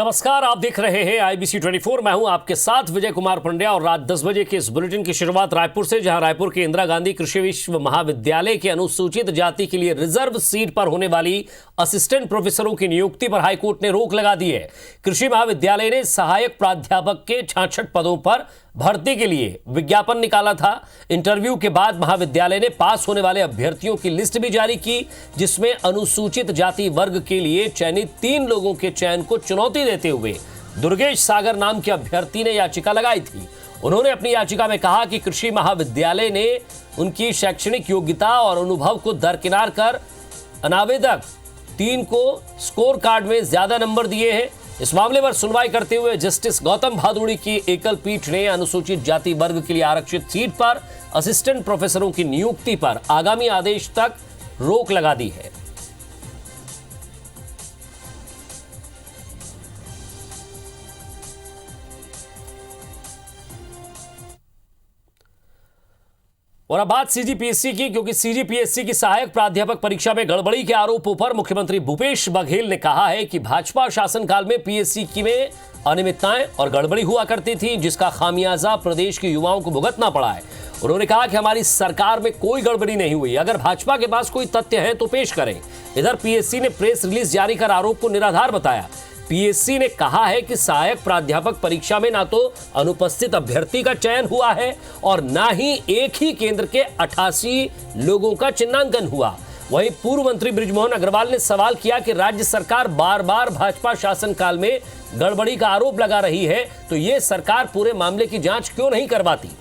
नमस्कार, आप देख रहे हैं IBC 24। मैं हूं आपके साथ विजय कुमार पंड्या और रात 10 बजे के इस बुलेटिन की शुरुआत रायपुर से, जहां रायपुर के इंदिरा गांधी कृषि विश्व महाविद्यालय के अनुसूचित जाति के लिए रिजर्व सीट पर होने वाली असिस्टेंट प्रोफेसरों की नियुक्ति पर हाईकोर्ट ने रोक लगा दी है। कृषि महाविद्यालय ने सहायक प्राध्यापक के 66 पदों पर भर्ती के लिए विज्ञापन निकाला था। इंटरव्यू के बाद महाविद्यालय ने पास होने वाले अभ्यर्थियों की लिस्ट भी जारी की, जिसमें अनुसूचित जाति वर्ग के लिए चयनित 3 लोगों के चयन को चुनौती देते हुए दुर्गेश सागर नाम के अभ्यर्थी ने याचिका लगाई थी। उन्होंने अपनी याचिका में कहा कि कृषि महाविद्यालय ने उनकी शैक्षणिक योग्यता और अनुभव को दरकिनार कर अनावेदक 3 को स्कोर कार्ड में ज्यादा नंबर दिए हैं। इस मामले पर सुनवाई करते हुए जस्टिस गौतम भादुड़ी की एकल पीठ ने अनुसूचित जाति वर्ग के लिए आरक्षित सीट पर असिस्टेंट प्रोफेसरों की नियुक्ति पर आगामी आदेश तक रोक लगा दी है। और अब बात CGPSC की, क्योंकि CGPSC की सहायक प्राध्यापक परीक्षा में गड़बड़ी के आरोपों पर मुख्यमंत्री भूपेश बघेल ने कहा है कि भाजपा शासनकाल में PSC की में अनियमितताएं और गड़बड़ी हुआ करती थी, जिसका खामियाजा प्रदेश के युवाओं को भुगतना पड़ा है। उन्होंने कहा कि हमारी सरकार में कोई गड़बड़ी नहीं हुई, अगर भाजपा के पास कोई तथ्य है तो पेश करें। इधर PSC ने प्रेस रिलीज जारी कर आरोप को निराधार बताया। PSC ने कहा है कि सहायक प्राध्यापक परीक्षा में ना तो अनुपस्थित अभ्यर्थी का चयन हुआ है और ना ही एक ही केंद्र के 88 लोगों का चिन्हांकन हुआ। वहीं पूर्व मंत्री बृजमोहन अग्रवाल ने सवाल किया कि राज्य सरकार बार बार भाजपा शासनकाल में गड़बड़ी का आरोप लगा रही है, तो यह सरकार पूरे मामले की जांच क्यों नहीं करवाती।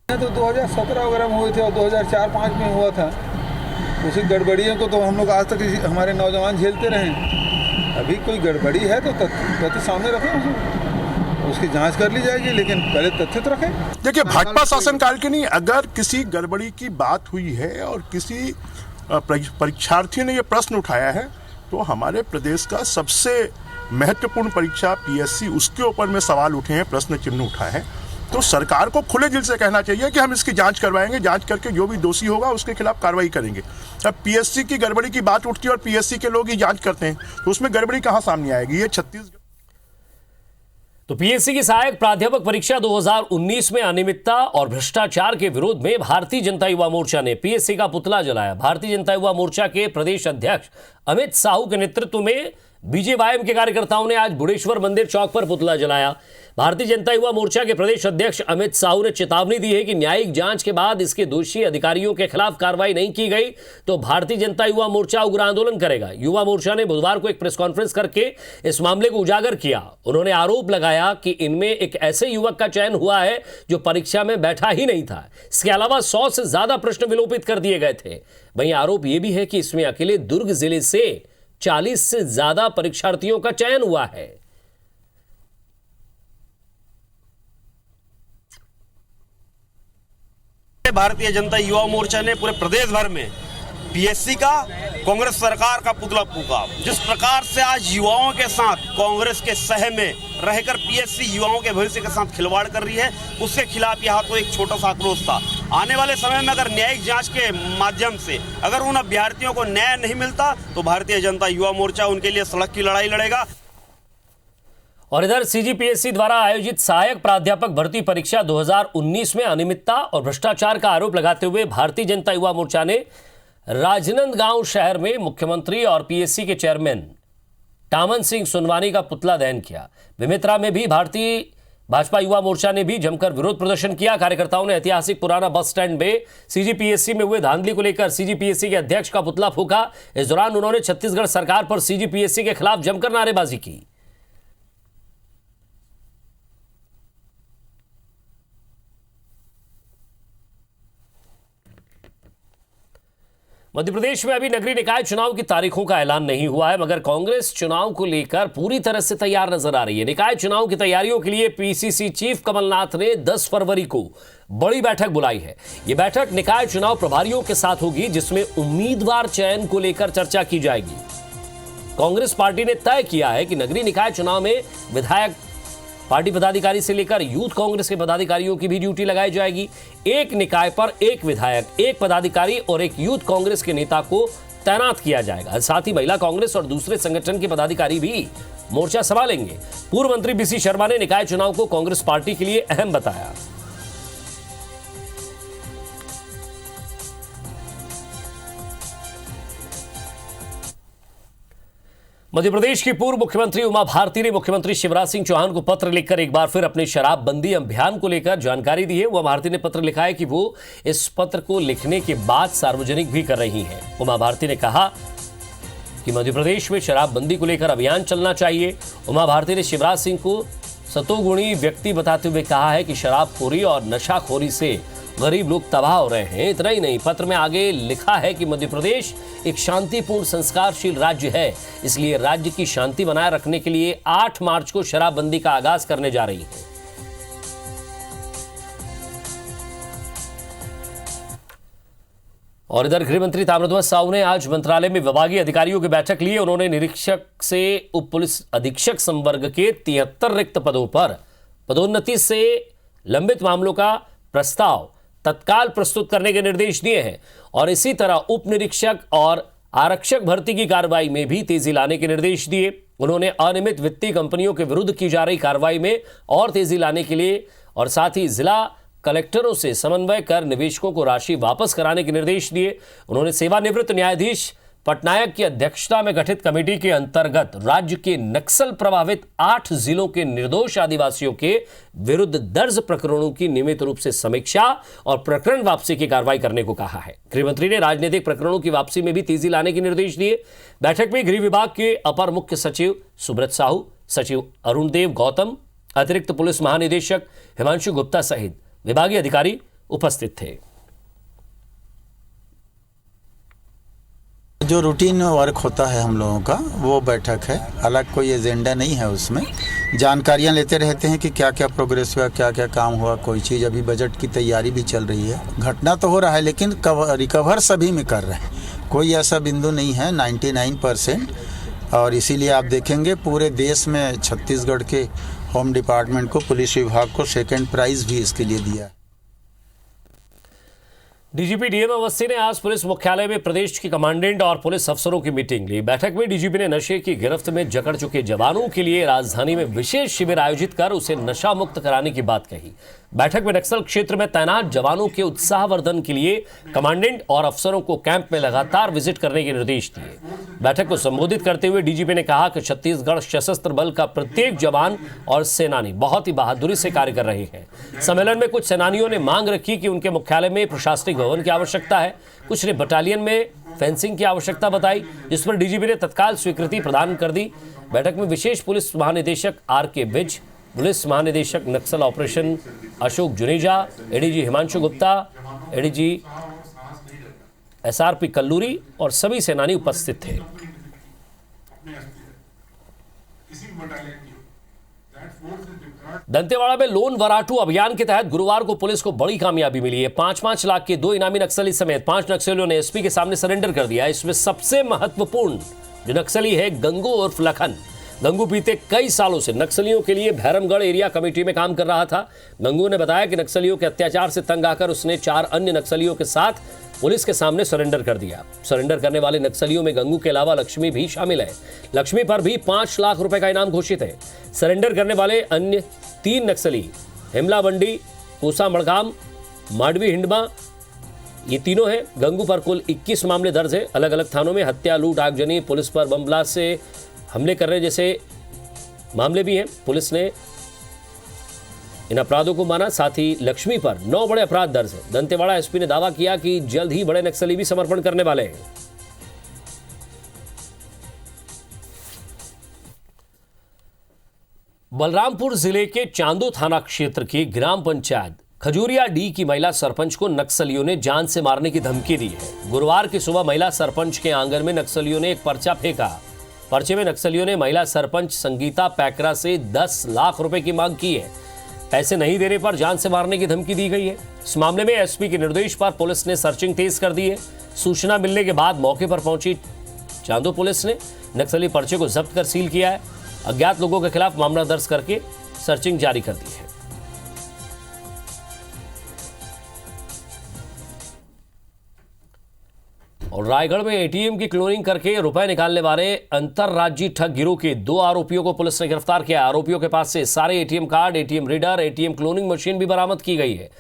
तो 2017 वगैरह में हुए थे और 2004-05 में हुआ था। उसी गड़बड़ियों को तो हम लोग आज तक हमारे नौजवान झेलते रहे। अभी कोई गड़बड़ी है तो तथ्य सामने रखें, उसकी जांच कर ली जाएगी, लेकिन पहले तथ्य तो रखें। देखिए, भाजपा शासनकाल के नहीं, अगर किसी गड़बड़ी की बात हुई है और किसी परीक्षार्थी ने यह प्रश्न उठाया है, तो हमारे प्रदेश का सबसे महत्वपूर्ण परीक्षा PSC, उसके ऊपर में सवाल उठे हैं, प्रश्न चिन्ह उठा है, तो सरकार को खुले दिल से कहना चाहिए कि हम इसकी जांच करवाएंगे, जांच करके जो भी दोषी होगा उसके खिलाफ कार्रवाई करेंगे। अब PSC की गड़बड़ी की बात उठती है और PSC के लोग ही जांच करते हैं, तो उसमें गड़बड़ी कहां सामने आएगी। ये छत्तीसगढ़ तो PSC की सहायक प्राध्यापक परीक्षा 2019 में अनियमितता और भ्रष्टाचार के विरोध में भारतीय जनता युवा मोर्चा ने PSC का पुतला जलाया। भारतीय जनता युवा मोर्चा के प्रदेश अध्यक्ष अमित साहू के नेतृत्व में BJYM के कार्यकर्ताओं ने आज बुढ़ेश्वर मंदिर चौक पर पुतला जलाया। भारतीय जनता युवा मोर्चा के प्रदेश अध्यक्ष अमित साहू ने चेतावनी दी है कि न्यायिक जांच के बाद इसके दोषी अधिकारियों के खिलाफ कार्रवाई नहीं की गई तो भारतीय जनता युवा मोर्चा उग्र आंदोलन करेगा। युवा मोर्चा ने बुधवार को एक प्रेस कॉन्फ्रेंस करके इस मामले को उजागर किया। उन्होंने आरोप लगाया कि इनमें एक ऐसे युवक का चयन हुआ है जो परीक्षा में बैठा ही नहीं था। इसके अलावा 100 से ज्यादा प्रश्न विलोपित कर दिए गए थे। वहीं आरोप यह भी है कि इसमें अकेले दुर्ग जिले से 40 से ज्यादा परीक्षार्थियों का चयन हुआ है। भारतीय जनता युवा मोर्चा ने पूरे प्रदेश भर में PSC का, कांग्रेस सरकार का पुतला फूंका। जिस प्रकार से आज युवाओं के साथ कांग्रेस के सह में रहकर PSC युवाओं के भविष्य के साथ खिलवाड़ कर रही है, उसके खिलाफ यहाँ तो एक छोटा सा आक्रोश था। आने वाले समय में अगर न्यायिक जांच के माध्यम से अगर उन अभ्यर्थियों को न्याय नहीं मिलता तो भारतीय जनता युवा मोर्चा उनके लिए सड़क की लड़ाई लड़ेगा। और इधर CGPSC द्वारा आयोजित सहायक प्राध्यापक भर्ती परीक्षा 2019 में अनियमितता और भ्रष्टाचार का आरोप लगाते हुए भारतीय जनता युवा मोर्चा ने राजनांदगांव शहर में मुख्यमंत्री और PSC के चेयरमैन टामन सिंह सुनवानी का पुतला दहन किया। बेमेतरा में भी भारतीय भाजपा युवा मोर्चा ने भी जमकर विरोध प्रदर्शन किया। कार्यकर्ताओं ने ऐतिहासिक पुराना बस स्टैंड में CGPSC में हुए धांधली को लेकर CGPSC के अध्यक्ष का पुतला फूंका। इस दौरान उन्होंने छत्तीसगढ़ सरकार पर CGPSC के खिलाफ जमकर नारेबाजी की। मध्य प्रदेश में अभी नगरीय निकाय चुनाव की तारीखों का ऐलान नहीं हुआ है, मगर कांग्रेस चुनाव को लेकर पूरी तरह से तैयार नजर आ रही है। निकाय चुनाव की तैयारियों के लिए PCC चीफ कमलनाथ ने 10 फरवरी को बड़ी बैठक बुलाई है। यह बैठक निकाय चुनाव प्रभारियों के साथ होगी, जिसमें उम्मीदवार चयन को लेकर चर्चा की जाएगी। कांग्रेस पार्टी ने तय किया है कि नगरीय निकाय चुनाव में विधायक पार्टी पदाधिकारी से लेकर यूथ कांग्रेस के पदाधिकारियों की भी ड्यूटी लगाई जाएगी। एक निकाय पर एक विधायक, एक पदाधिकारी और एक यूथ कांग्रेस के नेता को तैनात किया जाएगा। साथ ही महिला कांग्रेस और दूसरे संगठन के पदाधिकारी भी मोर्चा संभालेंगे। पूर्व मंत्री बीसी शर्मा ने निकाय चुनाव को कांग्रेस पार्टी के लिए अहम बताया। मध्य प्रदेश की पूर्व मुख्यमंत्री उमा भारती ने मुख्यमंत्री शिवराज सिंह चौहान को पत्र लिखकर एक बार फिर अपने शराबबंदी अभियान को लेकर जानकारी दी है। उमा भारती ने पत्र लिखा है कि वो इस पत्र को लिखने के बाद सार्वजनिक भी कर रही हैं। उमा भारती ने कहा कि मध्य प्रदेश में शराबबंदी को लेकर अभियान चलना चाहिए। उमा भारती ने शिवराज सिंह को सतोगुणी व्यक्ति बताते हुए कहा है कि शराबखोरी और नशाखोरी से गरीब लोग तबाह हो रहे हैं। इतना ही नहीं, पत्र में आगे लिखा है कि मध्य प्रदेश एक शांतिपूर्ण संस्कारशील राज्य है, इसलिए राज्य की शांति बनाए रखने के लिए 8 मार्च को शराबबंदी का आगाज करने जा रही है। और इधर गृह मंत्री ताम्रध्वज साहू ने आज मंत्रालय में विभागीय अधिकारियों की बैठक ली। उन्होंने निरीक्षक से उप पुलिस अधीक्षक संवर्ग के 73 रिक्त पदों पर पदोन्नति से लंबित मामलों का प्रस्ताव तत्काल प्रस्तुत करने के निर्देश दिए हैं और इसी तरह उप निरीक्षक और आरक्षक भर्ती की कार्रवाई में भी तेजी लाने के निर्देश दिए। उन्होंने अनियमित वित्तीय कंपनियों के विरुद्ध की जा रही कार्रवाई में और तेजी लाने के लिए और साथ ही जिला कलेक्टरों से समन्वय कर निवेशकों को राशि वापस कराने के निर्देश दिए। उन्होंने सेवानिवृत्त न्यायाधीश पटनायक की अध्यक्षता में गठित कमेटी के अंतर्गत राज्य के नक्सल प्रभावित 8 जिलों के निर्दोष आदिवासियों के विरुद्ध दर्ज प्रकरणों की नियमित रूप से समीक्षा और प्रकरण वापसी की कार्रवाई करने को कहा है। गृह मंत्री ने राजनीतिक प्रकरणों की वापसी में भी तेजी लाने के निर्देश दिए। बैठक में गृह विभाग के अपर मुख्य सचिव सुब्रत साहू, सचिव अरुण देव गौतम, अतिरिक्त पुलिस महानिदेशक हिमांशु गुप्ता सहित विभागीय अधिकारी उपस्थित थे। जो रूटीन वर्क होता है हम लोगों का वो बैठक है, अलग कोई एजेंडा नहीं है। उसमें जानकारियां लेते रहते हैं कि क्या क्या प्रोग्रेस हुआ, क्या क्या काम हुआ, कोई चीज़ अभी बजट की तैयारी भी चल रही है। घटना तो हो रहा है लेकिन रिकवर सभी में कर रहे हैं, कोई ऐसा बिंदु नहीं है 99%। और इसीलिए आप देखेंगे पूरे देश में छत्तीसगढ़ के होम डिपार्टमेंट को, पुलिस विभाग को सेकेंड प्राइज़ भी इसके लिए दिया है। डीजीपी डीएम अवस्थी ने आज पुलिस मुख्यालय में प्रदेश के कमांडेंट और पुलिस अफसरों की मीटिंग ली। बैठक में डीजीपी ने नशे की गिरफ्त में जकड़ चुके जवानों के लिए राजधानी में विशेष शिविर आयोजित कर उसे नशा मुक्त कराने की बात कही। बैठक में नक्सल क्षेत्र में तैनात जवानों के उत्साहवर्धन के लिए कमांडेंट और अफसरों को कैंप में लगातार विजिट करने के निर्देश दिए। बैठक को संबोधित करते हुए डीजीपी ने कहा कि छत्तीसगढ़ सशस्त्र बल का प्रत्येक जवान और सेनानी बहुत ही बहादुरी से कार्य कर रहे हैं। सम्मेलन में कुछ सेनानियों ने मांग रखी कि उनके मुख्यालय में प्रशासनिक भवन की आवश्यकता है। कुछ ने बटालियन में फेंसिंग की आवश्यकता बताई, जिस पर डीजीपी ने तत्काल स्वीकृति प्रदान कर दी। बैठक में विशेष पुलिस महानिदेशक आर.के. विज, पुलिस महानिदेशक Naxal operation Ashok Juneja, ADG Himanshu Gupta, ADG SRP Kalluri और सभी सेनानी उपस्थित थे। दंतेवाड़ा में लोन वराटू अभियान के तहत गुरुवार को पुलिस को बड़ी कामयाबी मिली है। 5-5 लाख के 2 इनामी नक्सली समेत 5 नक्सलियों ने एसपी के सामने सरेंडर कर दिया। इसमें सबसे महत्वपूर्ण जो नक्सली है गंगू उर्फ लखन। गंगू बीते कई सालों से नक्सलियों के लिए भैरमगढ़ एरिया कमेटी में काम कर रहा था। गंगू ने बताया कि नक्सलियों के अत्याचार से तंग आकर उसने 4 अन्य नक्सलियों के साथ पुलिस के सामने सरेंडर कर दिया। सरेंडर करने वाले नक्सलियों में गंगू के अलावा लक्ष्मी भी शामिल है। लक्ष्मी पर भी 5 लाख रुपए का इनाम घोषित है। सरेंडर करने वाले अन्य 3 नक्सली हिमला बंडी, कोसा मड़गाम, माडवी हिंडमा, ये तीनों हैं। गंगू पर कुल 21 मामले दर्ज है। अलग अलग थानों में हत्या, लूट, आगजनी, पुलिस पर बम ब्लास्ट से हमले करने जैसे मामले भी हैं। पुलिस ने इन अपराधों को माना। साथ ही लक्ष्मी पर 9 बड़े अपराध दर्ज हैं। दंतेवाड़ा एसपी ने दावा किया कि जल्द ही बड़े नक्सली भी समर्पण करने वाले हैं। बलरामपुर जिले के चांदो थाना क्षेत्र की ग्राम पंचायत खजूरिया डी की महिला सरपंच को नक्सलियों ने जान से मारने की धमकी दी है। गुरुवार की सुबह महिला सरपंच के आंगन में नक्सलियों ने एक पर्चा फेंका। पर्चे में नक्सलियों ने महिला सरपंच संगीता पैकरा से 10 लाख रुपए की मांग की है। पैसे नहीं देने पर जान से मारने की धमकी दी गई है। इस मामले में एसपी के निर्देश पर पुलिस ने सर्चिंग तेज कर दी है। सूचना मिलने के बाद मौके पर पहुंची चांदो पुलिस ने नक्सली पर्चे को जब्त कर सील किया है। अज्ञात लोगों के खिलाफ मामला दर्ज करके सर्चिंग जारी कर दी है। और रायगढ़ में एटीएम की क्लोनिंग करके रुपए निकालने वाले अंतरराज्यीय ठग गिरोह के 2 आरोपियों को पुलिस ने गिरफ्तार किया। आरोपियों के पास से सारे ATM card, ATM reader, ATM cloning machine भी बरामद की गई है।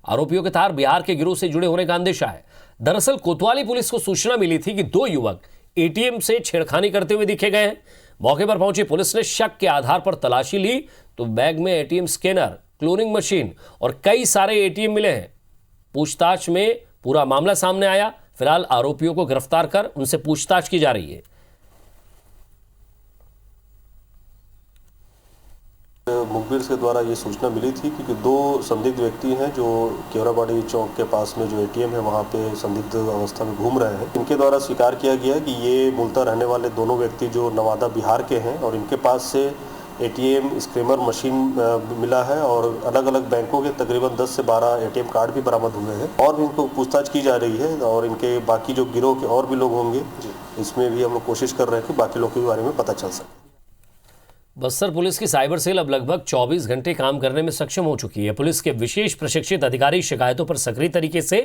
आरोपियों के तार बिहार के गिरोह से जुड़े होने का अंदेशा है। दरअसल कोतवाली पुलिस को सूचना मिली थी कि 2 युवक एटीएम से छेड़खानी करते हुए दिखे गए हैं। मौके पर पहुंची पुलिस ने शक के आधार पर तलाशी ली तो बैग में एटीएम स्कैनर, क्लोनिंग मशीन और कई सारे एटीएम मिले हैं। पूछताछ में पूरा मामला सामने आया। फिलहाल आरोपियों को गिरफ्तार कर उनसे पूछताछ की जा रही है। मुखबिर के द्वारा ये सूचना मिली थी कि 2 संदिग्ध व्यक्ति हैं जो केवराबाड़ी चौक के पास में जो एटीएम है वहाँ पे संदिग्ध अवस्था में घूम रहे हैं। इनके द्वारा स्वीकार किया गया कि ये मूलतः रहने वाले दोनों व्यक्ति जो नवादा बिहार के हैं और इनके पास से एटीएम स्क्रैमर मशीन मिला है और अलग अलग बैंकों के तकरीबन 10 से 12 एटीएम कार्ड भी बरामद हुए हैं और भी इनको पूछताछ की जा रही है। और इनके बाकी जो गिरोह के और भी लोग होंगे इसमें भी हम लोग कोशिश कर रहे हैं कि बाकी लोग के बारे में पता चल सके। बस्तर पुलिस की साइबर सेल अब लगभग 24 घंटे काम करने में सक्षम हो चुकी है। पुलिस के विशेष प्रशिक्षित अधिकारी शिकायतों पर सक्रिय तरीके से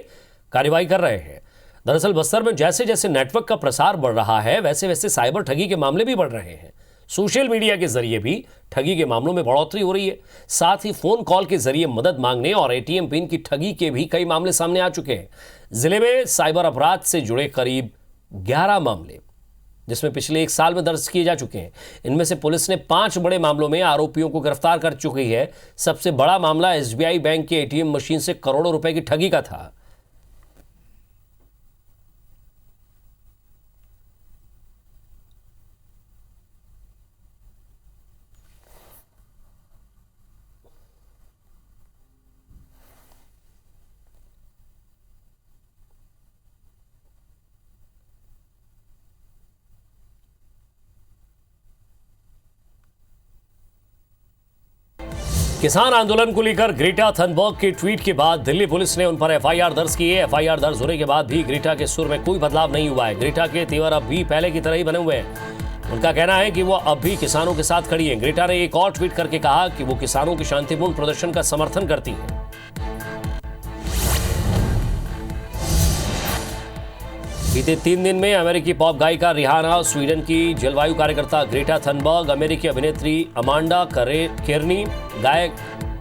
कार्रवाई कर रहे हैं। दरअसल बस्तर में जैसे जैसे नेटवर्क का प्रसार बढ़ रहा है वैसे वैसे साइबर ठगी के मामले भी बढ़ रहे हैं। सोशल मीडिया के जरिए भी ठगी के मामलों में बढ़ोतरी हो रही है। साथ ही फोन कॉल के जरिए मदद मांगने और एटीएम पिन की ठगी के भी कई मामले सामने आ चुके हैं। जिले में साइबर अपराध से जुड़े करीब 11 मामले जिसमें पिछले 1 साल में दर्ज किए जा चुके हैं। इनमें से पुलिस ने 5 बड़े मामलों में आरोपियों को गिरफ्तार कर चुकी है। सबसे बड़ा मामला एसबीआई बैंक के एटीएम मशीन से करोड़ों रुपए की ठगी का था। किसान आंदोलन को लेकर ग्रेटा थनबर्ग के ट्वीट के बाद दिल्ली पुलिस ने उन पर एफआईआर दर्ज की है। एफआईआर दर्ज होने के बाद भी ग्रेटा के सुर में कोई बदलाव नहीं हुआ है। ग्रेटा के तेवर अब भी पहले की तरह ही बने हुए हैं। उनका कहना है कि वो अब भी किसानों के साथ खड़ी हैं। ग्रेटा ने एक और ट्वीट करके कहा कि वो किसानों के शांतिपूर्ण प्रदर्शन का समर्थन करती है। बीते 3 दिन में अमेरिकी पॉप गायिका रिहाना, स्वीडन की जलवायु कार्यकर्ता ग्रेटा थनबर्ग, अमेरिकी अभिनेत्री अमांडा केर्नी, गायक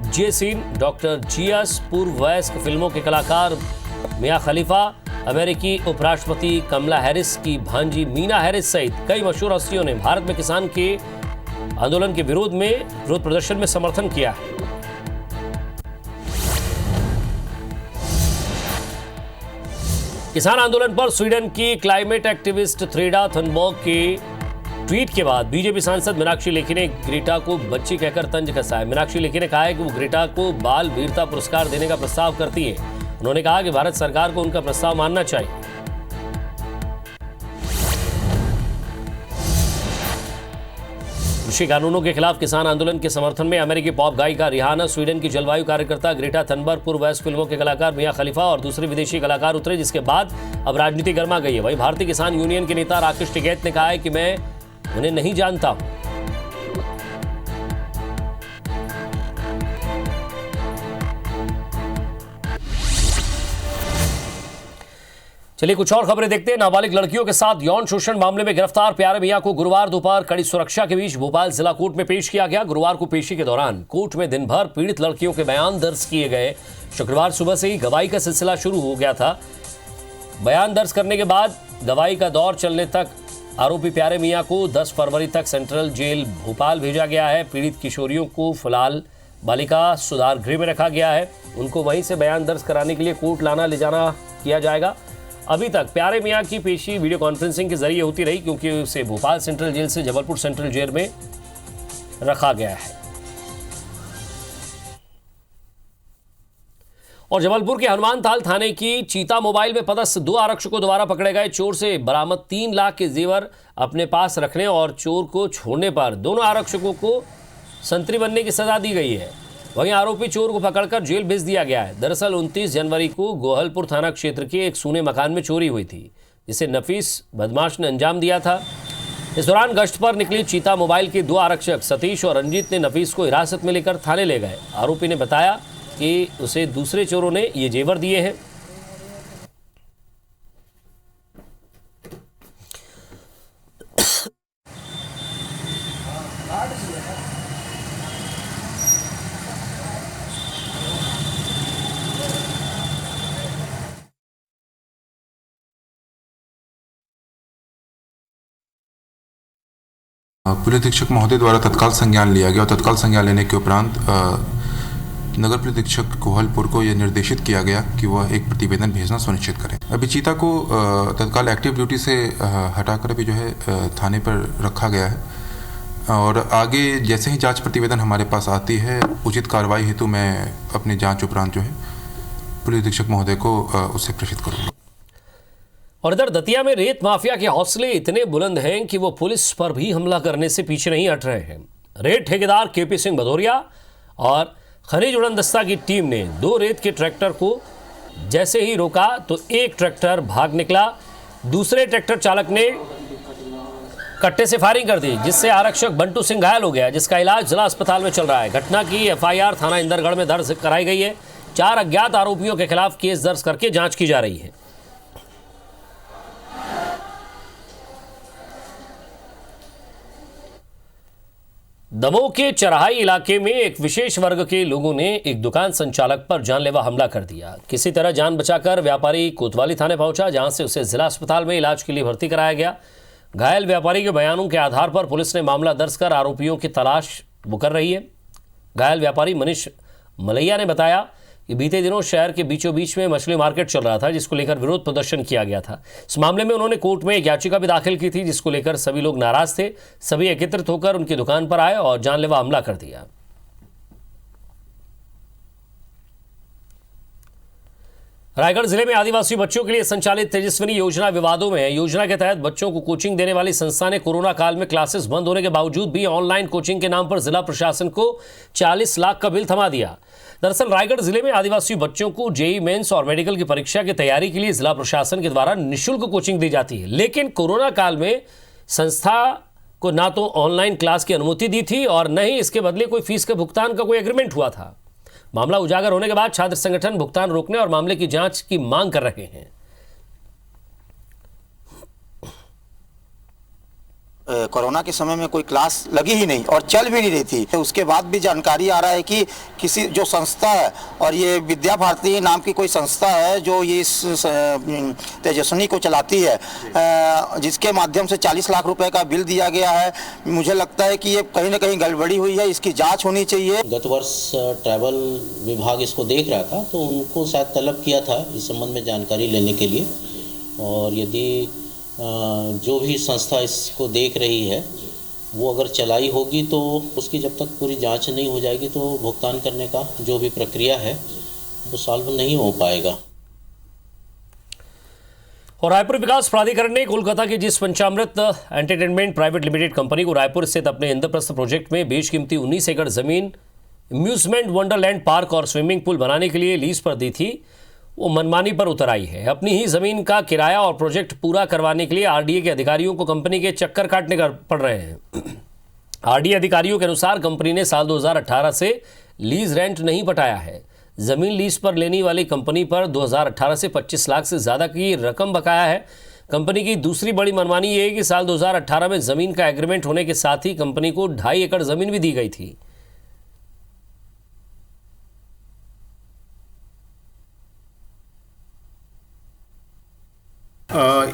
जेसिन, डॉक्टर जियास, पूर्व वयस्क फिल्मों के कलाकार मिया खलीफा, अमेरिकी उपराष्ट्रपति कमला हैरिस की भांजी मीना हैरिस सहित कई मशहूर हस्तियों ने भारत में किसान के आंदोलन के विरोध प्रदर्शन में समर्थन किया है। किसान आंदोलन पर स्वीडन की क्लाइमेट एक्टिविस्ट थ्रेडा थनबर्ग के ट्वीट के बाद बीजेपी सांसद मीनाक्षी लेखी ने ग्रेटा को बच्ची कहकर तंज कसा है। मीनाक्षी लेखी ने कहा है कि वो ग्रेटा को बाल वीरता पुरस्कार देने का प्रस्ताव करती है। उन्होंने कहा कि भारत सरकार को उनका प्रस्ताव मानना चाहिए। कृषि कानूनों के खिलाफ किसान आंदोलन के समर्थन में अमेरिकी पॉप गायिका रिहाना, स्वीडन की जलवायु कार्यकर्ता ग्रेटा थनबर्ग, पूर्व वयस्क फिल्मों के कलाकार मिया खलीफा और दूसरे विदेशी कलाकार उतरे, जिसके बाद अब राजनीति गर्मा गई है। वहीं भारतीय किसान यूनियन के नेता राकेश टिकैत ने कहा है कि मैं उन्हें नहीं जानता हूं। चलिए कुछ और खबरें देखते हैं। नाबालिग लड़कियों के साथ यौन शोषण मामले में गिरफ्तार प्यारे मियां को गुरुवार दोपहर कड़ी सुरक्षा के बीच भोपाल जिला कोर्ट में पेश किया गया। गुरुवार को पेशी के दौरान कोर्ट में दिन भर पीड़ित लड़कियों के बयान दर्ज किए गए। शुक्रवार सुबह से ही गवाही का सिलसिला शुरू हो गया था। बयान दर्ज करने के बाद गवाही का दौर चलने तक आरोपी प्यारे मियां को 10 फरवरी तक सेंट्रल जेल भोपाल भेजा गया है। पीड़ित किशोरियों को फिलहाल बालिका सुधार गृह में रखा गया है। उनको वहीं से बयान दर्ज कराने के लिए कोर्ट लाना ले जाना किया जाएगा। अभी तक प्यारे मियां की पेशी वीडियो कॉन्फ्रेंसिंग के जरिए होती रही, क्योंकि उसे भोपाल सेंट्रल जेल से जबलपुर सेंट्रल जेल में रखा गया है। और जबलपुर के हनुमान ताल थाने की चीता मोबाइल में पदस्थ 2 आरक्षकों द्वारा पकड़े गए चोर से बरामद 3 लाख के जेवर अपने पास रखने और चोर को छोड़ने पर दोनों आरक्षकों को संतरी बनने की सजा दी गई है। वहीं आरोपी चोर को पकड़कर जेल भेज दिया गया है। दरअसल 29 जनवरी को गोहलपुर थाना क्षेत्र के एक सूने मकान में चोरी हुई थी, जिसे नफीस बदमाश ने अंजाम दिया था। इस दौरान गश्त पर निकली चीता मोबाइल के 2 आरक्षक सतीश और रंजीत ने नफीस को हिरासत में लेकर थाने ले गए। आरोपी ने बताया कि उसे दूसरे चोरों ने ये जेवर दिए हैं। पुलिस अधीक्षक महोदय द्वारा तत्काल संज्ञान लिया गया और तत्काल संज्ञान लेने के उपरांत नगर पुलिस अधीक्षक कोहलपुर को यह निर्देशित किया गया कि वह एक प्रतिवेदन भेजना सुनिश्चित करें। अभी चीता को तत्काल एक्टिव ड्यूटी से हटाकर अभी जो है थाने पर रखा गया है और आगे जैसे ही जांच प्रतिवेदन हमारे पास आती है उचित कार्रवाई हेतु मैं अपनी जांच उपरांत जो है पुलिस अधीक्षक महोदय को उससे प्रेषित करूँगा। और इधर दतिया में रेत माफिया के हौसले इतने बुलंद हैं कि वो पुलिस पर भी हमला करने से पीछे नहीं हट रहे हैं। रेत ठेकेदार केपी सिंह भदौरिया और खनिज उड़न दस्ता की टीम ने 2 रेत के ट्रैक्टर को जैसे ही रोका तो एक ट्रैक्टर भाग निकला। दूसरे ट्रैक्टर चालक ने कट्टे से फायरिंग कर दी, जिससे आरक्षक बंटू सिंह घायल हो गया, जिसका इलाज जिला अस्पताल में चल रहा है। घटना की एफआईआर थाना इंदरगढ़ में दर्ज कराई गई है। 4 अज्ञात आरोपियों के खिलाफ केस दर्ज करके जांच की जा रही है। दमोह के चराई इलाके में एक विशेष वर्ग के लोगों ने एक दुकान संचालक पर जानलेवा हमला कर दिया। किसी तरह जान बचाकर व्यापारी कोतवाली थाने पहुंचा, जहां से उसे जिला अस्पताल में इलाज के लिए भर्ती कराया गया। घायल व्यापारी के बयानों के आधार पर पुलिस ने मामला दर्ज कर आरोपियों की तलाश वो कर रही है। घायल व्यापारी मनीष मलैया ने बताया कि बीते दिनों शहर के बीचों बीच में मछली मार्केट चल रहा था, जिसको लेकर विरोध प्रदर्शन किया गया था। इस मामले में उन्होंने कोर्ट में एक याचिका भी दाखिल की थी, जिसको लेकर सभी लोग नाराज थे। सभी एकत्रित होकर उनकी दुकान पर आए और जानलेवा हमला कर दिया। रायगढ़ जिले में आदिवासी बच्चों के लिए संचालित तेजस्विनी योजना विवादों में है। योजना के तहत बच्चों को कोचिंग देने वाली संस्था ने कोरोना काल में क्लासेस बंद होने के बावजूद भी ऑनलाइन कोचिंग के नाम पर जिला प्रशासन को 40 लाख का बिल थमा दिया। दरअसल रायगढ़ जिले में आदिवासी बच्चों को जेईई मेंस और मेडिकल की परीक्षा की तैयारी के लिए जिला प्रशासन के द्वारा निःशुल्क कोचिंग दी जाती है, लेकिन कोरोना काल में संस्था को ना तो ऑनलाइन क्लास की अनुमति दी थी और न ही इसके बदले कोई फीस के भुगतान का कोई एग्रीमेंट हुआ था। मामला उजागर होने के बाद छात्र संगठन भुगतान रोकने और मामले की जांच की मांग कर रहे हैं। कोरोना के समय में कोई क्लास लगी ही नहीं और चल भी नहीं रही थी। उसके बाद भी जानकारी आ रहा है कि किसी जो संस्था है और ये विद्या भारती नाम की कोई संस्था है जो ये इस तेजस्विनी को चलाती है, जिसके माध्यम से 40 लाख रुपए का बिल दिया गया है। मुझे लगता है कि ये कहीं ना कहीं गड़बड़ी हुई है, इसकी जांच होनी चाहिए। गत वर्ष ट्रैवल विभाग इसको देख रहा था तो उनको शायद तलब किया था इस संबंध में जानकारी लेने के लिए, और यदि जो भी संस्था इसको देख रही है वो अगर चलाई होगी तो उसकी जब तक पूरी जांच नहीं हो जाएगी तो भुगतान करने का जो भी प्रक्रिया है वो सॉल्व नहीं हो पाएगा। और रायपुर विकास प्राधिकरण ने कोलकाता की जिस पंचामृत एंटरटेनमेंट प्राइवेट लिमिटेड कंपनी को रायपुर स्थित अपने इंद्रप्रस्थ प्रोजेक्ट में बेशकीमती 19 एकड़ जमीन अम्यूजमेंट वंडरलैंड पार्क और स्विमिंग पूल बनाने के लिए लीज पर दी थी, वो मनमानी पर उतर आई है। अपनी ही जमीन का किराया और प्रोजेक्ट पूरा करवाने के लिए आरडीए के अधिकारियों को कंपनी के चक्कर काटने पड़ रहे हैं। आरडीए अधिकारियों के अनुसार कंपनी ने साल 2018 से लीज रेंट नहीं पटाया है। जमीन लीज पर लेने वाली कंपनी पर 2018 से 25 लाख से ज्यादा की रकम बकाया है। कंपनी की दूसरी बड़ी मनमानी ये है कि साल 2018 में जमीन का एग्रीमेंट होने के साथ ही कंपनी को 2.5 एकड़ जमीन भी दी गई थी।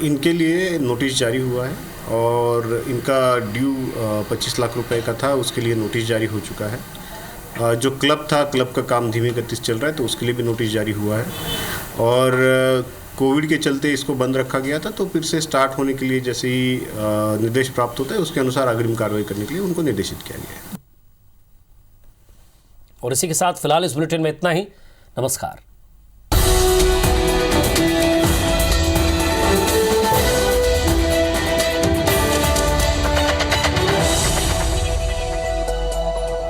इनके लिए नोटिस जारी हुआ है और इनका ड्यू 25 लाख रुपए का था, उसके लिए नोटिस जारी हो चुका है। जो क्लब था, क्लब का काम धीमे गति से चल रहा है तो उसके लिए भी नोटिस जारी हुआ है। और कोविड के चलते इसको बंद रखा गया था तो फिर से स्टार्ट होने के लिए जैसे ही निर्देश प्राप्त होता है उसके अनुसार अग्रिम कार्रवाई करने के लिए उनको निर्देशित किया गया है। और इसी के साथ फिलहाल इस बुलेटिन में इतना ही। नमस्कार।